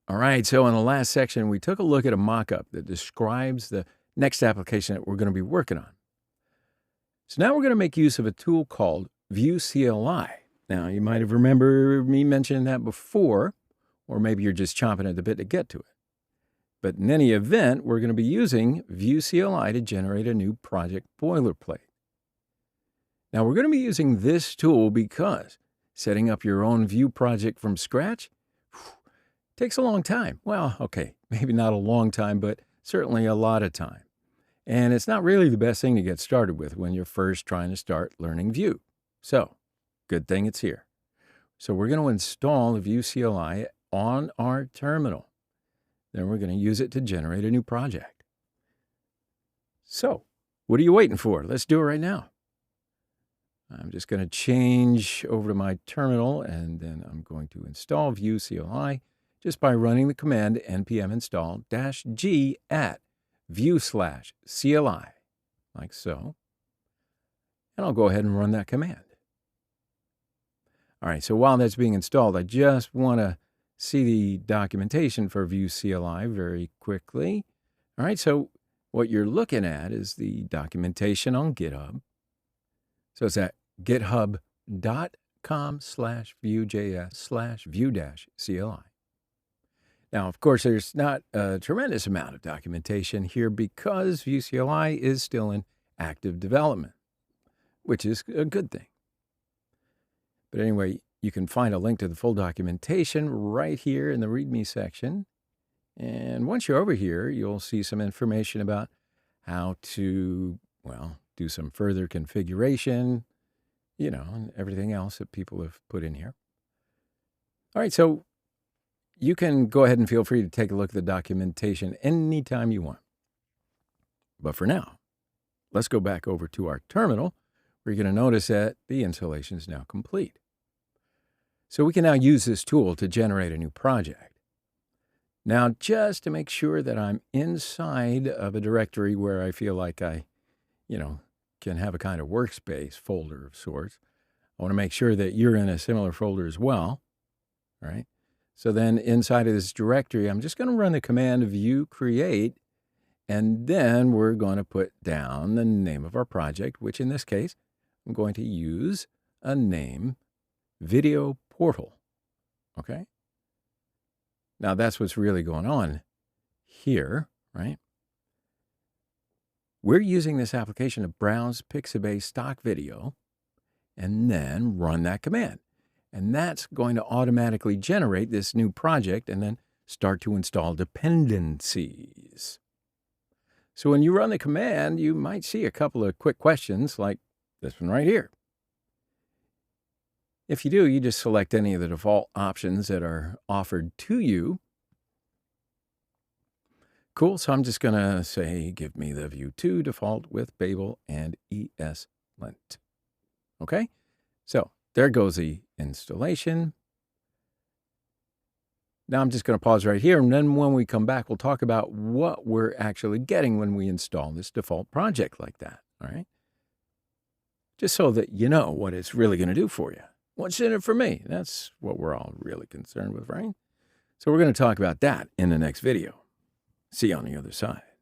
All right, so in the last section, we took a look at a mock-up that describes the next application that we're going to be working on. So now we're going to make use of a tool called View CLI. Now, you might have remembered me mentioning that before, or maybe you're just chomping at the bit to get to it. But in any event, we're going to be using View CLI to generate a new project boilerplate. Now, we're going to be using this tool because setting up your own Vue project from scratch takes a long time. Well, okay, maybe not a long time, but certainly a lot of time. And it's not really the best thing to get started with when you're first trying to start learning Vue. So, good thing it's here. So we're going to install the Vue CLI on our terminal. Then we're going to use it to generate a new project. So, what are you waiting for? Let's do it right now. I'm just going to change over to my terminal, and then I'm going to install Vue CLI just by running the command npm install -g at vue/CLI, like so. And I'll go ahead and run that command. All right, so while that's being installed, I just want to see the documentation for Vue CLI very quickly. All right, so what you're looking at is the documentation on GitHub. So it's at github.com/vuejs/vue-CLI. Now, of course, there's not a tremendous amount of documentation here because Vue CLI is still in active development, which is a good thing. But anyway, you can find a link to the full documentation right here in the README section. And once you're over here, you'll see some information about how to, well, do some further configuration, and everything else that people have put in here. All right, so you can go ahead and feel free to take a look at the documentation anytime you want. But for now, let's go back over to our terminal, where you're going to notice that the installation is now complete. So we can now use this tool to generate a new project. Now, just to make sure that I'm inside of a directory where I feel like I, can have a kind of workspace folder of sorts, I want to make sure that you're in a similar folder as well, all right? So then inside of this directory, I'm just going to run the command vue create, and then we're going to put down the name of our project, which in this case, I'm going to use a name, Video Portal, okay? Now that's what's really going on here, right? We're using this application to browse Pixabay stock video and then run that command. And that's going to automatically generate this new project and then start to install dependencies. So when you run the command, you might see a couple of quick questions like this one right here. If you do, you just select any of the default options that are offered to you. Cool, so I'm just going to say, give me the Vue 2 default with Babel and ESLint. Okay, so there goes the installation. Now I'm just going to pause right here, and then when we come back, we'll talk about what we're actually getting when we install this default project like that, all right? Just so that you know what it's really going to do for you. What's in it for me? That's what we're all really concerned with, right? So we're going to talk about that in the next video. See you on the other side.